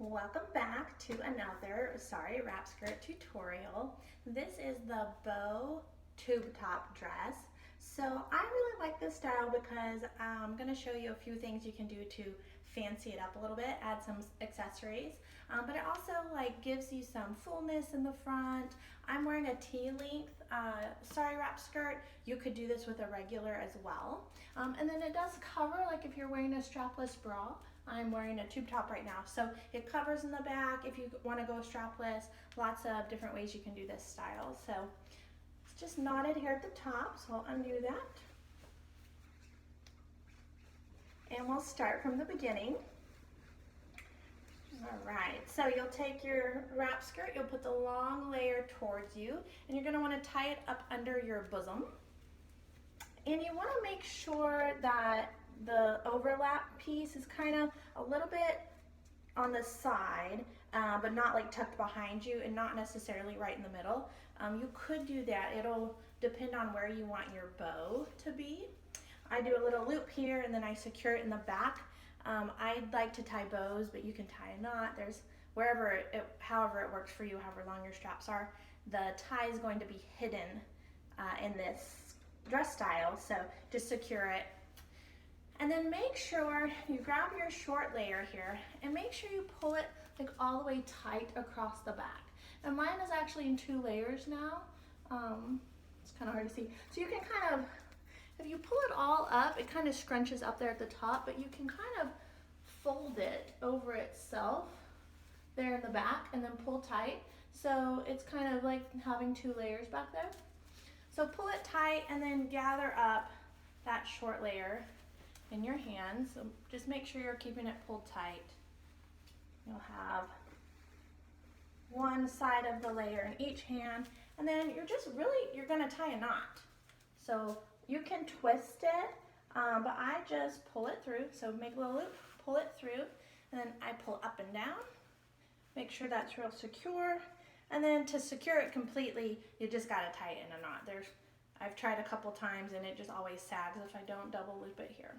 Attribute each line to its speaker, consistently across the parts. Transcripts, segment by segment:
Speaker 1: Welcome back to another Sari wrap skirt tutorial. This is the bow tube top dress. So I really like this style because I'm going to show you a few things you can do to fancy it up a little bit, add some accessories, but it also gives you some fullness in the front. I'm wearing a T-length Sari wrap skirt. You could do this with a regular as well. And then it does cover, like if you're wearing a strapless bra. I'm wearing a tube top right now, so it covers in the back. If you want to go strapless, lots of different ways you can do this style. So it's just knotted here at the top, so I'll undo that. And we'll start from the beginning. All right, so you'll take your wrap skirt, you'll put the long layer towards you, and you're going to want to tie it up under your bosom. And you want to make sure that the overlap piece is kind of a little bit on the side, but not like tucked behind you and not necessarily right in the middle. You could do that. It'll depend on where you want your bow to be. I do a little loop here and then I secure it in the back. I'd like to tie bows, but you can tie a knot. There's however it works for you, however long your straps are. The tie is going to be hidden in this dress style, so just secure it. And then make sure you grab your short layer here and make sure you pull it like all the way tight across the back. And mine is actually in 2 layers now. It's kind of hard to see. So you can kind of, if you pull it all up, it kind of scrunches up there at the top, but you can kind of fold it over itself there in the back and then pull tight. So it's kind of like having 2 layers back there. So pull it tight and then gather up that short layer in your hands. So just make sure you're keeping it pulled tight. You'll have one side of the layer in each hand, and then you're going to tie a knot. So you can twist it, but I just pull it through. So make a little loop, pull it through, and then I pull up and down. Make sure that's real secure. And then to secure it completely, you just got to tie it in a knot. I've tried a couple times and it just always sags if I don't double loop it here.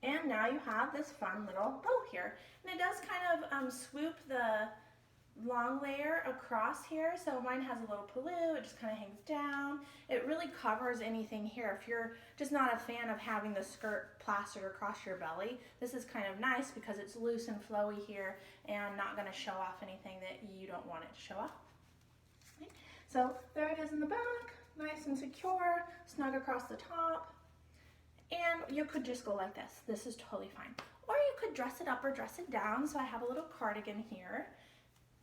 Speaker 1: And now you have this fun little bow here. And it does kind of swoop the long layer across here. So mine has a little paloo, it just kind of hangs down. It really covers anything here. If you're just not a fan of having the skirt plastered across your belly, this is kind of nice because it's loose and flowy here and not going to show off anything that you don't want it to show off. Okay. So there it is in the back, nice and secure, snug across the top. And you could just go like this. This is totally fine. Or you could dress it up or dress it down. So I have a little cardigan here.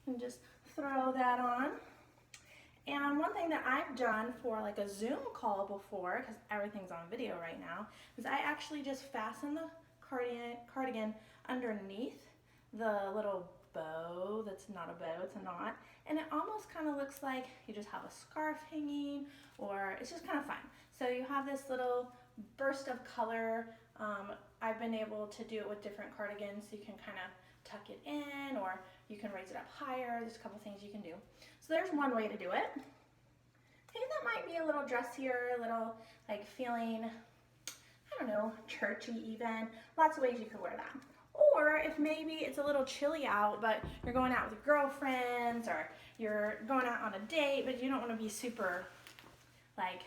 Speaker 1: And just throw that on. And one thing that I've done for like a Zoom call before, because everything's on video right now, is I actually just fasten the cardigan underneath the little bow. That's not a bow, it's a knot. And it almost kind of looks like you just have a scarf hanging, or it's just kind of fun. So you have this little burst of color. I've been able to do it with different cardigans, so you can kind of tuck it in, or you can raise it up higher. There's a couple things you can do. So there's one way to do it. Maybe that might be a little dressier, a little like feeling, I don't know, churchy even. Lots of ways you could wear that. Or if maybe it's a little chilly out, but you're going out with your girlfriends, or you're going out on a date, but you don't want to be super like,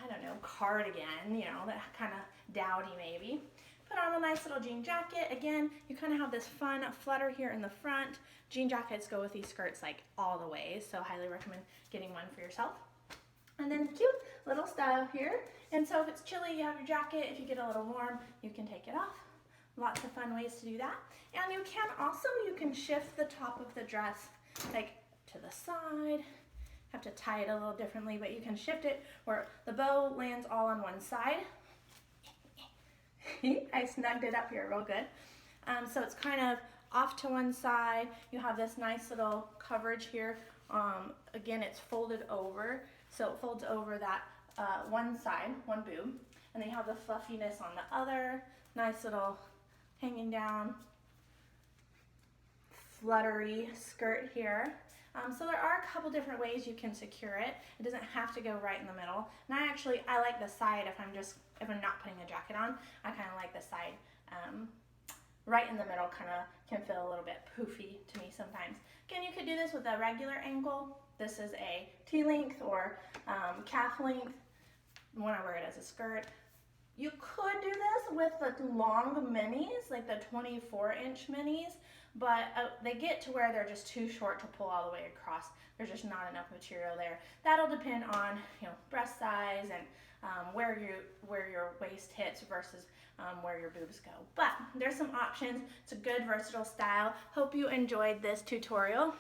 Speaker 1: I don't know, cardigan, you know, that kind of dowdy maybe. Put on a nice little jean jacket. Again, you kind of have this fun flutter here in the front. Jean jackets go with these skirts like all the way, so highly recommend getting one for yourself. And then cute little style here. And so if it's chilly, you have your jacket. If you get a little warm, you can take it off. Lots of fun ways to do that. And you can shift the top of the dress like to the side. Have to tie it a little differently, but you can shift it where the bow lands all on one side. I snugged it up here real good. So it's kind of off to one side. You have this nice little coverage here. Again, it's folded over, so it folds over that one side, one boob, and then you have the fluffiness on the other. Nice little hanging down, fluttery skirt here. So there are a couple different ways you can secure it. It doesn't have to go right in the middle. And I like the side if I'm not putting a jacket on. I kind of like the side right in the middle kind of can feel a little bit poofy to me sometimes. Again, you could do this with a regular ankle. This is a T-length or calf length when I wear it as a skirt. You could do this with the long minis, like the 24-inch minis, but they get to where they're just too short to pull all the way across. There's just not enough material there. That'll depend on, you know, breast size and where your waist hits versus where your boobs go. But there's some options. It's a good versatile style. Hope you enjoyed this tutorial.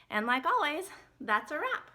Speaker 1: And like always, that's a wrap.